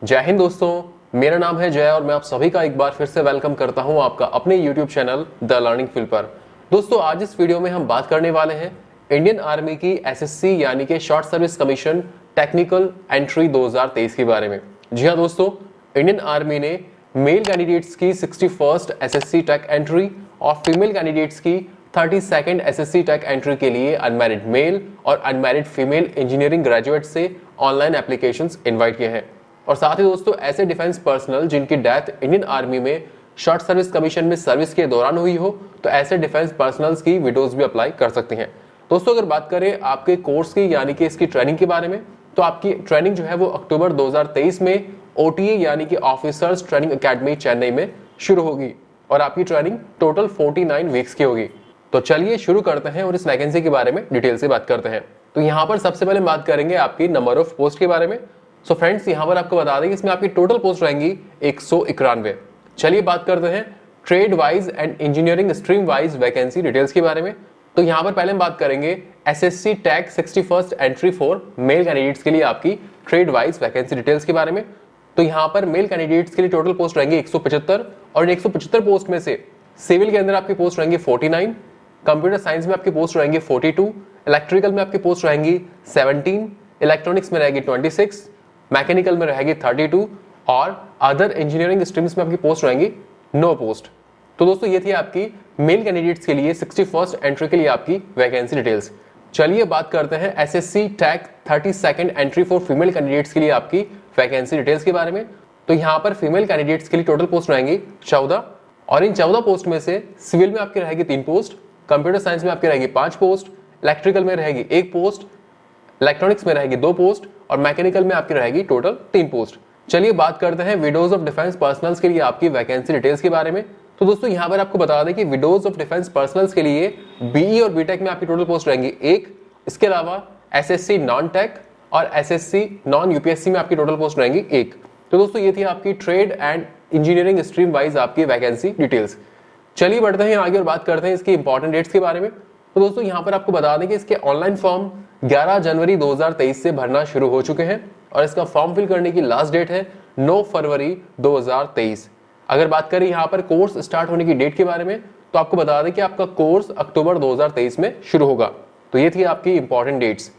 जय हिंद दोस्तों, मेरा नाम है जय और मैं आप सभी का एक बार फिर से वेलकम करता हूं आपका अपने YouTube channel the learning field पर। दोस्तों, आज इस वीडियो में हम बात करने वाले हैं इंडियन आर्मी की एसएससी यानी कि short service commission technical entry 2023 के बारे में। जी हाँ दोस्तों, इंडियन आर्मी ने मेल कैंडिडेट्स की 61st एसएससी टेक एंट्री और फीमेल कैंडिडेट्स की 32nd एसएससी टेक एंट्री के लिए अनमैरिड मेल और अनमैरिड फीमेल इंजीनियरिंग ग्रेजुएट से ऑनलाइन एप्लीकेशंस इनवाइट किए हैं। और साथ ही दोस्तों, ऐसे डिफेंस पर्सनल जिनकी डेथ इंडियन आर्मी में शॉर्ट सर्विस कमीशन में सर्विस के दौरान हुई हो, तो ऐसे डिफेंस पर्सनल्स की विडोज भी अप्लाई कर सकती हैं। दोस्तों, अगर बात करें आपके कोर्स की यानी कि इसकी ट्रेनिंग के बारे में, तो आपकी ट्रेनिंग जो है वो अक्टूबर 2023 में ओटीए यानी कि ऑफिसर्स ट्रेनिंग अकेडमी चेन्नई में शुरू होगी और आपकी ट्रेनिंग टोटल 49 वीक्स की होगी। तो चलिए शुरू करते हैं और इस वैकेंसी के बारे में डिटेल से बात करते हैं। तो यहाँ पर सबसे पहले बात करेंगे आपकी नंबर ऑफ पोस्ट के बारे में। सो फ्रेंड्स, यहाँ पर आपको बता दें कि इसमें आपकी टोटल पोस्ट रहेंगी 191। चलिए बात करते हैं trade wise and engineering stream wise vacancy details के बारे में। तो यहाँ पर पहले हम बात करेंगे SSC tag 61st entry for male candidates के लिए आपकी ट्रेड वाइज वैकेंसी डिटेल्स के बारे में। तो यहाँ पर मेल कैंडिडेट्स के लिए टोटल पोस्ट रहेंगी 175 और 175 पोस्ट में से सिविल के अंदर आपकी पोस्ट रहेंगी 49, कंप्यूटर साइंस में आपकी पोस्ट रहेंगी 42, इलेक्ट्रिकल में आपकी पोस्ट रहेंगी 17, इलेक्ट्रॉनिक्स में रहेगी 26, मैकेनिकल में रहेगी 32 और अदर इंजीनियरिंग स्ट्रीम्स में आपकी पोस्ट रहेंगी 9 पोस्ट। तो दोस्तों, ये थी आपकी मेल कैंडिडेट्स के लिए 61st एंट्री के लिए आपकी वैकेंसी डिटेल्स। चलिए बात करते हैं SSC tag 32nd entry for female candidates के लिए आपकी वैकेंसी डिटेल्स के बारे में। तो यहाँ पर फीमेल कैंडिडेट्स के लिए टोटल पोस्ट रहेंगी 14 और इन 14 पोस्ट में से सिविल में आपकी रहेगी 3 पोस्ट, कंप्यूटर साइंस में आपकी रहेगी 5 पोस्ट, इलेक्ट्रिकल में रहेगी 1 पोस्ट, इलेक्ट्रॉनिक्स में रहेगी 2 पोस्ट और मैकेनिकल में आपकी रहेगी टोटल 3 पोस्ट। चलिए बात करते हैं विडोज ऑफ डिफेंस पर्सनल्स के लिए आपकी वैकेंसी डिटेल्स के बारे में। तो दोस्तों, यहाँ पर आपको बता दें कि विडोज ऑफ डिफेंस पर्सनल्स के लिए बीई और बीटेक में आपकी टोटल पोस्ट रहेंगी 1। इसके अलावा एसएससी नॉन टेक और एसएससी नॉन यूपीएससी में आपकी टोटल पोस्ट रहेंगी 1। तो दोस्तों, ये थी आपकी trade and engineering stream wise आपकी वैकेंसी डिटेल्स। चलिए बढ़ते हैं आगे और बात करते हैं इसकी इंपॉर्टेंट डेट्स के बारे में। तो दोस्तों, यहाँ पर आपको बता दें कि इसके ऑनलाइन फॉर्म 11 जनवरी 2023 से भरना शुरू हो चुके हैं और इसका फॉर्म फिल करने की लास्ट डेट है 9 फरवरी 2023। अगर बात करें यहाँ पर कोर्स स्टार्ट होने की डेट के बारे में, तो आपको बता दें कि आपका कोर्स अक्टूबर 2023 में शुरू होगा। तो ये थी आपकी इंपॉर्टेंट डेट्स।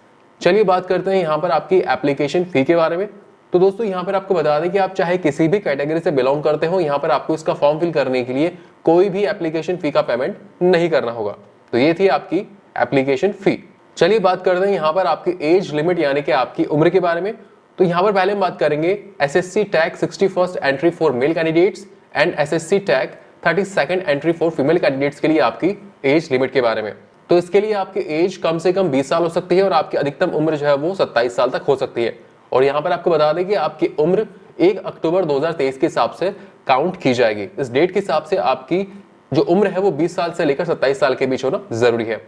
चलिए बात करते हैं यहाँ पर आपकी एप्लीकेशन फी के बारे में। तो दोस्तों, यहाँ पर आपको बता दें कि आप चाहे किसी भी कैटेगरी से बिलोंग करते हो, यहाँ पर आपको इसका फॉर्म फिल करने के लिए कोई भी एप्लीकेशन फी का पेमेंट नहीं करना होगा। तो ये थी आपकी एप्लीकेशन फी। चलिए बात करते हैं यहाँ पर आपकी एज लिमिट यानी कि आपकी उम्र के बारे में। तो यहाँ पर पहले हम बात करेंगे SSC tag 61st entry for male candidates and SSC tag 32nd entry for female candidates के लिए आपकी एज लिमिट के बारे में। तो इसके लिए आपकी एज कम से कम 20 साल हो सकती है और आपकी अधिकतम उम्र जो है वो 27 साल तक हो सकती है। और यहाँ पर आपको बता दें कि आपकी उम्र 1 अक्टूबर 2023 के हिसाब से काउंट की जाएगी। इस डेट के हिसाब से आपकी जो उम्र है वो 20 साल से लेकर 27 साल के बीच होना जरूरी है।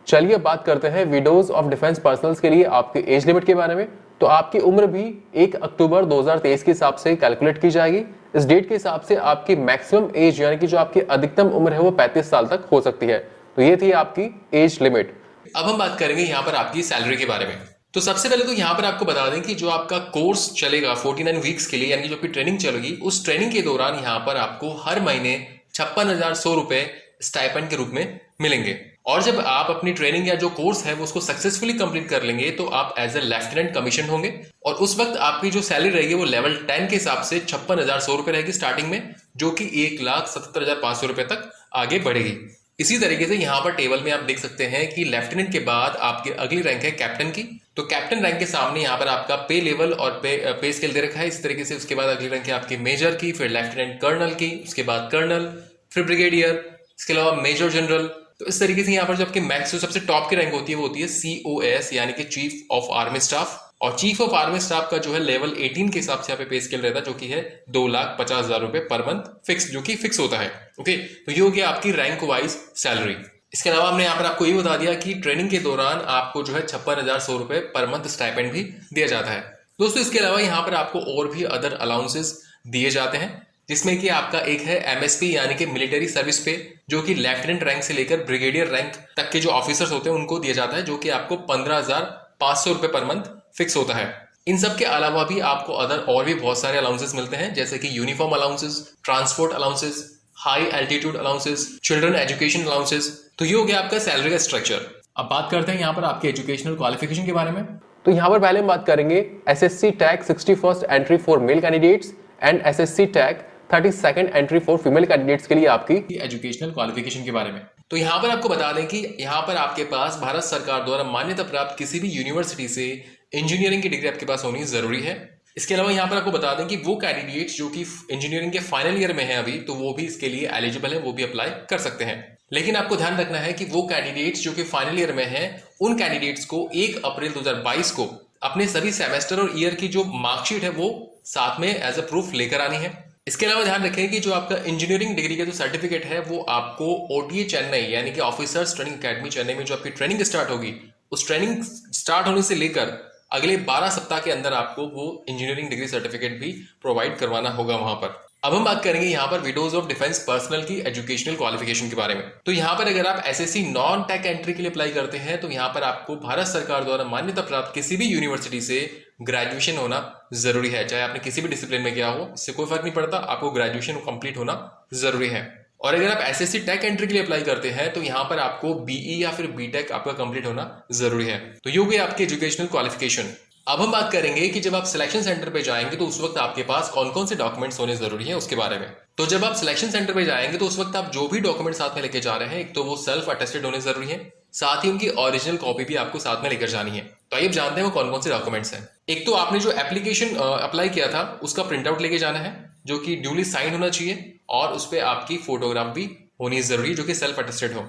चलिए बात करते हैं विडोज ऑफ डिफेंस पर्सनल्स के लिए आपकी एज लिमिट के बारे में। तो आपकी उम्र भी 1 अक्टूबर 2023 के हिसाब से कैलकुलेट की जाएगी। इस डेट के हिसाब से आपकी मैक्सिमम एज यानी कि जो आपकी अधिकतम उम्र है वो 35 साल तक हो सकती है। तो ये थी आपकी एज लिमिट। अब हम बात करेंगे यहाँ पर आपकी सैलरी के बारे में। तो सबसे पहले तो यहाँ पर आपको बता दें कि जो आपका कोर्स चलेगा 49 वीक्स के लिए यानी जो आपकी ट्रेनिंग चलेगी, उस ट्रेनिंग के दौरान यहाँ पर आपको हर महीने 56,100 रुपए स्टाइपेंड के रूप में मिलेंगे। और जब आप अपनी ट्रेनिंग या जो कोर्स है वो उसको सक्सेसफुली कंप्लीट कर लेंगे तो आप एज ए लेफ्टिनेंट कमीशन होंगे और उस वक्त आपकी जो सैलरी रहेगी वो लेवल 10 के हिसाब से 56,100 रुपए रहेगी स्टार्टिंग में, जो कि 1,77,500 रुपए तक आगे बढ़ेगी। इसी तरीके से यहाँ पर टेबल में आप देख सकते हैं कि लेफ्टिनेंट के बाद आपकी अगली रैंक है कैप्टन की। तो कैप्टन रैंक के सामने यहाँ पर आपका पे लेवल और पे स्केल दे रखा है। इस तरीके से उसके बाद अगली रैंक है आपकी मेजर की, फिर लेफ्टिनेंट कर्नल की, उसके बाद कर्नल, फिर ब्रिगेडियर, इसके अलावा मेजर जनरल। तो इस तरीके से यहाँ पर जो आपकी मैक्स जो सबसे टॉप की रैंक होती है वो होती है COS यानी कि चीफ ऑफ आर्मी स्टाफ। और चीफ ऑफ आर्मी स्टाफ का जो है लेवल 18 के हिसाब से यहाँ पे स्केल रहता है, जो कि है 2,50,000 रुपए पर मंथ फिक्स, जो कि फिक्स होता है। ओके, तो ये हो गया आपकी रैंक वाइज सैलरी। इसके अलावा हमने यहाँ पर आपको ये बता दिया कि ट्रेनिंग के दौरान आपको जो है 56,100 रुपए पर मंथ स्टाइपेंड भी दिया जाता है। दोस्तों, इसके अलावा यहाँ पर आपको और भी अदर अलाउंसेस दिए जाते हैं, जिसमें कि आपका एक है MSP यानी कि मिलिट्री सर्विस पे, जो कि लेफ्टिनेंट रैंक से लेकर ब्रिगेडियर रैंक तक के जो ऑफिसर्स होते हैं उनको दिया जाता है, जो कि आपको 15,500 रुपए पर मंथ फिक्स होता है। इन सब के अलावा भी आपको अदर और भी बहुत सारे अलाउंसेस मिलते हैं, जैसे कि uniform allowances, transport allowances, high altitude allowances, children education allowances. तो ये हो गया आपका सैलरी का स्ट्रक्चर। अब बात करते हैं यहाँ पर आपके एजुकेशनल क्वालिफिकेशन के बारे में। तो यहाँ पर पहले हम बात करेंगे SSC tag 61st entry for male candidates and SSC tag 32nd entry for female candidates के लिए आपकी एजुकेशनल क्वालिफिकेशन के बारे में। तो यहाँ पर आपको बता दें कि यहाँ पर आपके पास भारत सरकार द्वारा मान्यता प्राप्त किसी भी यूनिवर्सिटी से इंजीनियरिंग की डिग्री आपके पास होनी जरूरी है। इसके अलावा यहाँ पर आपको बता दें कि वो कैंडिडेट्स जो कि इंजीनियरिंग के फाइनल ईयर में है अभी, तो वो भी इसके लिए एलिजिबल है, वो भी अप्लाई कर सकते हैं। लेकिन आपको ध्यान रखना है कि वो कैंडिडेट्स जो कि फाइनल ईयर में हैं, उन कैंडिडेट्स को 1 अप्रैल 2022 को अपने सभी सेमेस्टर और ईयर की जो मार्कशीट है वो साथ में एज अ प्रूफ लेकर आनी है। इसके अलावा ध्यान रखें कि जो आपका इंजीनियरिंग डिग्री का जो सर्टिफिकेट है वो आपको ओटीए चेन्नई यानी कि ऑफिसर्स ट्रेनिंग अकेडमी चेन्नई में जो आपकी ट्रेनिंग स्टार्ट होगी, उस ट्रेनिंग स्टार्ट होने से लेकर अगले 12 सप्ताह के अंदर आपको वो इंजीनियरिंग डिग्री सर्टिफिकेट भी प्रोवाइड करवाना होगा वहां पर। अब हम बात करेंगे यहाँ पर विडोज ऑफ डिफेंस पर्सनल की एजुकेशनल क्वालिफिकेशन के बारे में। तो यहाँ पर अगर आप एसएससी नॉन टेक एंट्री के लिए अप्लाई करते हैं तो यहाँ पर आपको भारत सरकार द्वारा मान्यता प्राप्त किसी भी यूनिवर्सिटी से ग्रेजुएशन होना जरूरी है। चाहे आपने किसी भी डिसिप्लिन में किया हो, इससे कोई फर्क नहीं पड़ता, आपको ग्रेजुएशन कंप्लीट होना जरूरी है। और अगर आप एसएससी टेक एंट्री के लिए अप्लाई करते हैं तो यहाँ पर आपको बीई या फिर बीटेक आपका कंप्लीट होना जरूरी है। तो ये हो गई आपकी एजुकेशनल क्वालिफिकेशन। अब हम बात करेंगे कि जब आप सिलेक्शन सेंटर पे जाएंगे तो उस वक्त आपके पास कौन कौन से डॉक्यूमेंट्स होने जरूरी है उसके बारे में। तो जब आप सिलेक्शन सेंटर पे जाएंगे तो उस वक्त आप जो भी डॉक्यूमेंट साथ में लेके जा रहे हैं, एक तो वो सेल्फ अटेस्टेड होने जरूरी है, साथ ही उनकी ओरिजिनल कॉपी भी आपको साथ में लेकर जानी है। तो आइए जानते हैं वो कौन कौन से डॉक्यूमेंट्स हैं। एक तो आपने जो एप्लीकेशन अप्लाई किया था उसका प्रिंट आउट लेके जाना है, जो कि ड्यूली साइन होना चाहिए, और उस पर आपकी फोटोग्राफ भी होनी जरूरी, जो कि सेल्फ अटेस्टेड हो।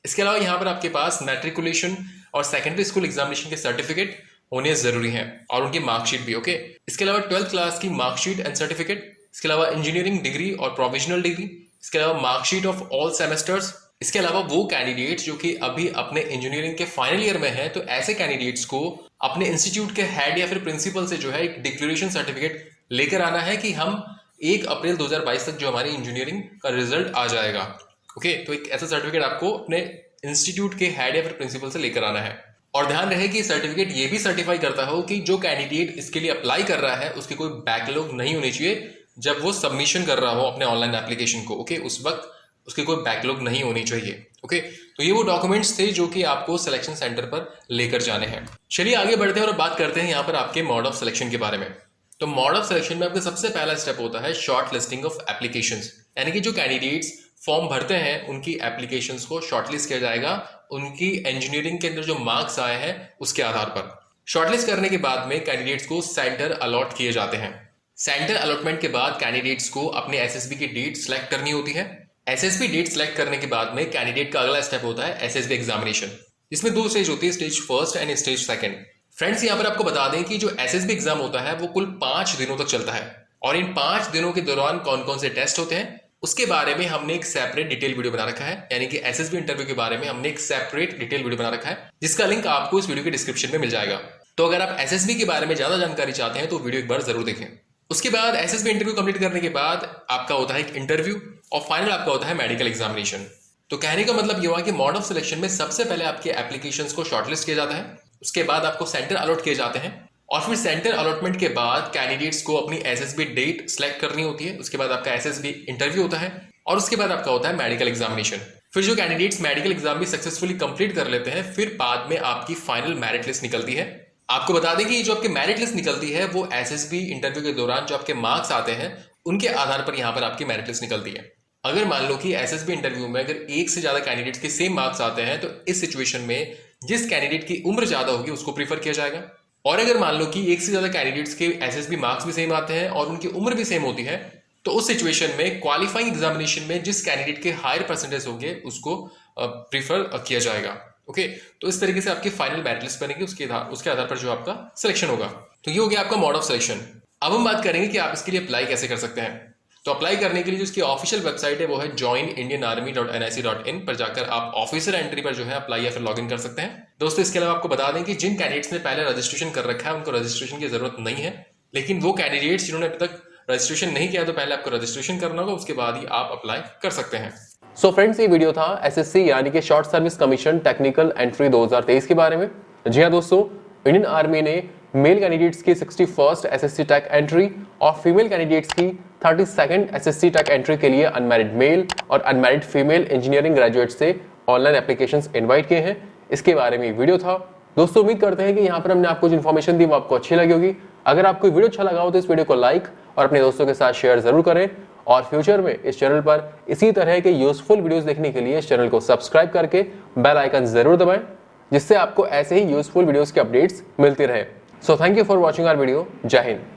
इसके अलावा यहाँ पर आपके पास मैट्रिकुलेशन और सेकेंडरी स्कूल एग्जामिनेशन के सर्टिफिकेट होने जरूरी हैं, और उनकी मार्कशीट भी। ओके, इसके अलावा 12th क्लास की मार्कशीट एंड सर्टिफिकेट, इसके अलावा इंजीनियरिंग डिग्री और प्रोविजनल डिग्री, इसके अलावा मार्कशीट ऑफ ऑल सेमेस्टर्स। इसके अलावा वो कैंडिडेट्स जो कि अभी अपने इंजीनियरिंग के फाइनल ईयर में है, तो ऐसे कैंडिडेट्स को अपने इंस्टीट्यूट के हेड या फिर प्रिंसिपल से जो है एक डिक्लेरेशन सर्टिफिकेट लेकर आना है कि हम 1 अप्रैल 2022 तक जो हमारी इंजीनियरिंग का रिजल्ट आ जाएगा। ओके, तो एक ऐसा सर्टिफिकेट आपको अपने इंस्टीट्यूट के हेड या फिर प्रिंसिपल से लेकर आना है। और ध्यान रहे कि सर्टिफिकेट ये भी सर्टिफाई करता हो कि जो कैंडिडेट इसके लिए अप्लाई कर रहा है उसकी कोई बैकलॉग नहीं होनी चाहिए जब वो सबमिशन कर रहा हो अपने ऑनलाइन एप्लीकेशन को। ओके, उस वक्त उसकी कोई बैकलॉग नहीं होनी चाहिए। ओके, तो ये वो डॉक्यूमेंट्स थे जो कि आपको सिलेक्शन सेंटर पर लेकर जाने हैं। चलिए आगे बढ़ते हैं और बात करते हैं यहाँ पर आपके मोड ऑफ सिलेक्शन के बारे में। तो मोड ऑफ सिलेक्शन में आपका सबसे पहला स्टेप होता है शॉर्ट लिस्टिंग ऑफ एप्लीकेशंस, यानी कि जो कैंडिडेट्स फॉर्म भरते हैं उनकी एप्लीकेशंस को शॉर्टलिस्ट किया जाएगा उनकी इंजीनियरिंग के अंदर जो मार्क्स आए हैं उसके आधार पर। शॉर्टलिस्ट करने के बाद में कैंडिडेट्स को सेंटर अलॉट किए जाते हैं। सेंटर अलॉटमेंट के बाद कैंडिडेट्स को अपने एसएसबी की डेट सिलेक्ट करनी होती है। एसएसबी डेट सिलेक्ट करने के बाद में कैंडिडेट का अगला स्टेप होता है एसएसबी एग्जामिनेशन। इसमें 2 स्टेज होती है, stage first and stage second. Friends, यहाँ पर आपको बता दें कि जो एसएसबी एग्जाम होता है वो कुल 5 दिनों तक चलता है, और इन 5 दिनों के दौरान कौन कौन से टेस्ट होते हैं उसके बारे में हमने एक सेपरेट डिटेल वीडियो बना रखा है। यानी कि एसएसबी इंटरव्यू के बारे में हमने एक सेपरेट डिटेल वीडियो बना रखा है, जिसका लिंक आपको इस वीडियो के डिस्क्रिप्शन में मिल जाएगा। तो अगर आप एसएसबी के बारे में ज्यादा जानकारी चाहते हैं तो वीडियो एक बार जरूर देखें। उसके बाद एसएसबी इंटरव्यू कंप्लीट करने के बाद आपका होता है एक इंटरव्यू, और फाइनल आपका होता है मेडिकल एग्जामिनेशन। तो कहने का मतलब ये हुआ कि मोड ऑफ सिलेक्शन में सबसे पहले आपके एप्लीकेशंस को शॉर्टलिस्ट किया जाता है, उसके बाद आपको सेंटर अलॉट किए जाते हैं, और फिर सेंटर अलॉटमेंट के बाद कैंडिडेट्स को अपनी एसएसबी डेट सिलेक्ट करनी होती है। उसके बाद आपका एसएसबी इंटरव्यू होता है, और उसके बाद आपका होता है मेडिकल एग्जामिनेशन। फिर जो कैंडिडेट्स मेडिकल एग्जाम भी सक्सेसफुली कंप्लीट कर लेते हैं, फिर बाद में आपकी फाइनल मेरिट लिस्ट निकलती है। आपको बता दें कि जो आपकी मेरिट लिस्ट निकलती है वो एसएसबी इंटरव्यू के दौरान जो आपके मार्क्स आते हैं उनके आधार पर यहाँ पर आपकी मेरिट लिस्ट निकलती है। अगर मान लो कि एसएसबी इंटरव्यू में अगर 1 से ज्यादा कैंडिडेट्स के सेम मार्क्स आते हैं तो इस सिचुएशन में जिस कैंडिडेट की उम्र ज्यादा होगी उसको प्रीफर किया जाएगा। और अगर मान लो कि 1 से ज्यादा कैंडिडेट्स के एसएसबी मार्क्स भी सेम आते हैं और उनकी उम्र भी सेम होती है, तो उस सिचुएशन में क्वालिफाइंग एग्जामिनेशन में जिस कैंडिडेट के हायर परसेंटेज होंगे उसको प्रीफर किया जाएगा। ओके, तो इस तरीके से आपकी फाइनल मेरिट लिस्ट बनेगी, उसके आधार पर जो आपका सिलेक्शन होगा। तो ये हो गया आपका मोड ऑफ सिलेक्शन। अब हम बात करेंगे कि आप इसके लिए अप्लाई कैसे कर सकते हैं। तो अप्लाई करने के लिए जो इसकी ऑफिशियल वेबसाइट है वो है joinindianarmy.nic.in। पर जाकर आप ऑफिसर एंट्री पर जो है अप्लाई या फिर लॉग इन कर सकते हैं। दोस्तों, इसके अलावा आपको बता दें कि जिन कैंडिडेट्स ने पहले रजिस्ट्रेशन कर रखा है उनको रजिस्ट्रेशन की जरूरत नहीं है, लेकिन वो कैंडिडेट्स जिन्होंने अभी तक रजिस्ट्रेशन नहीं किया तो पहले आपको रजिस्ट्रेशन करना होगा, उसके बाद ही आप अप्लाई कर सकते हैं। सो फ्रेंड्स, ये वीडियो था एसएससी यानी कि short service commission technical entry 2023 के बारे में। जी हाँ दोस्तों, इंडियन आर्मी ने मेल कैंडिडेट्स की 61st एसएससी टेक एंट्री और फीमेल कैंडिडेट्स की 32nd एसएससी टेक एंट्री के लिए अनमैरिड मेल और अनमैरिड फीमेल इंजीनियरिंग ग्रेजुएट से ऑनलाइन एप्लीकेशंस इनवाइट किए हैं। इसके बारे में वीडियो था। दोस्तों उम्मीद करते हैं कि यहाँ पर हमने आपको जो इन्फॉर्मेशन दी वो आपको अच्छी लगी होगी। अगर आपको वीडियो अच्छा लगा हो तो इस वीडियो को लाइक और अपने दोस्तों के साथ शेयर जरूर करें और फ्यूचर में इस चैनल पर इसी तरह के यूजफुल वीडियोस देखने के लिए इस चैनल को सब्सक्राइब करके बेल आइकन जरूर दबाएं, जिससे आपको ऐसे ही यूजफुल वीडियोस के अपडेट्स मिलती रहे। So thank you for watching our video. जय हिंद।